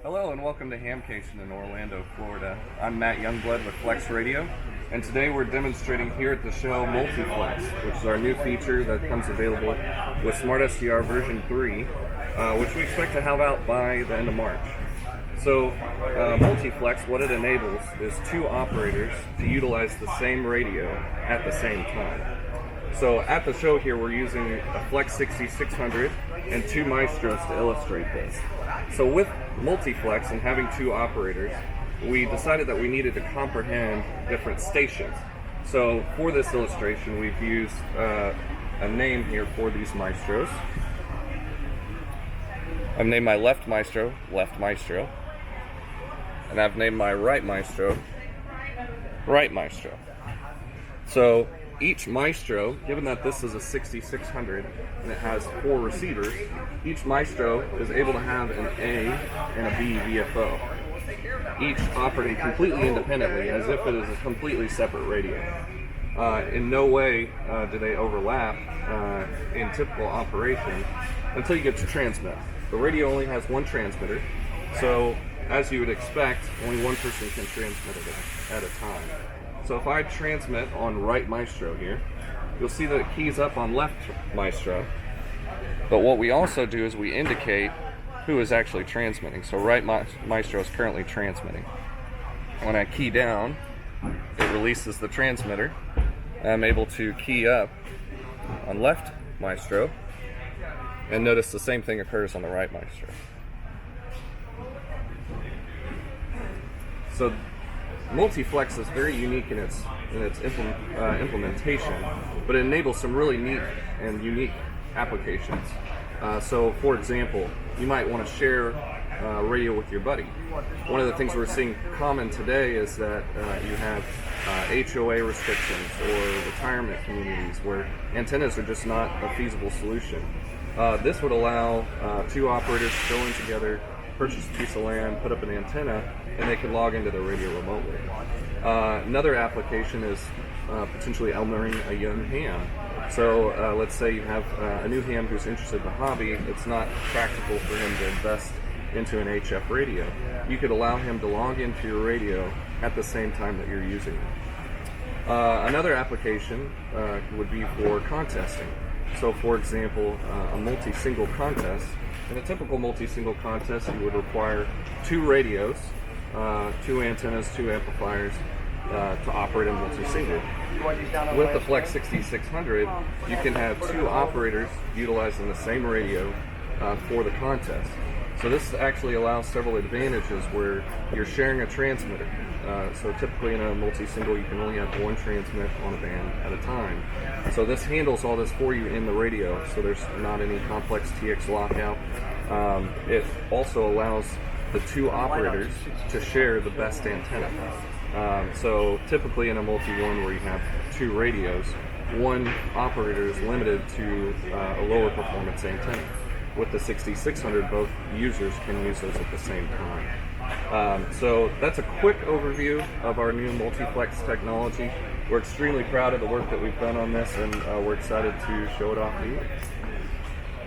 Hello and welcome to HamCation in Orlando, Florida. I'm Matt Youngblood with Flex Radio, and today we're demonstrating here at the show multiFLEX, which is our new feature that comes available with Smart SDR version 3, which we expect to have out by the end of March. So multiFLEX, what it enables is two operators to utilize the same radio at the same time. So at the show here, we're using a Flex 6600 and two Maestros to illustrate this. So with multiFLEX and having two operators, we decided that we needed to comprehend different stations. So for this illustration, we've used a name here for these Maestros. I've named my left Maestro, left Maestro. And I've named my right Maestro, right Maestro. So each Maestro, given that this is a 6600 and it has 4 receivers, each Maestro is able to have an A and a B VFO, each operating completely independently as if it is a completely separate radio. In no way do they overlap in typical operation until you get to transmit. The radio only has one transmitter, so as you would expect, only one person can transmit it at a time. So if I transmit on right Maestro here, you'll see that it keys up on left Maestro. But what we also do is we indicate who is actually transmitting. So right Maestro is currently transmitting. When I key down, it releases the transmitter. I'm able to key up on left Maestro, and notice the same thing occurs on the right Maestro. So multiFLEX is very unique in its implementation, but it enables some really neat and unique applications. So for example, you might want to share radio with your buddy. One of the things we're seeing common today is that you have HOA restrictions or retirement communities where antennas are just not a feasible solution. This would allow two operators to go in together, purchase a piece of land, put up an antenna, and they can log into their radio remotely. Another application is potentially elmering a young ham. So let's say you have a new ham who's interested in the hobby. It's not practical for him to invest into an HF radio. You could allow him to log into your radio at the same time that you're using it. Another application would be for contesting. So for example, a multi-single contest. In a typical multi-single contest, you would require 2 radios, 2 antennas, 2 amplifiers to operate a multi-single. With the Flex 6600, you can have 2 operators utilizing the same radio for the contest. So this actually allows several advantages where you're sharing a transmitter. So typically in a multi-single, you can only have 1 transmit on a band at a time. So this handles all this for you in the radio, so there's not any complex TX lockout. It also allows the 2 operators to share the best antenna. So typically in a multi-1 where you have 2 radios, 1 operator is limited to a lower performance antenna. With the 6600, both users can use those at the same time. So that's a quick overview of our new multiFLEX technology. We're extremely proud of the work that we've done on this, and we're excited to show it off to you.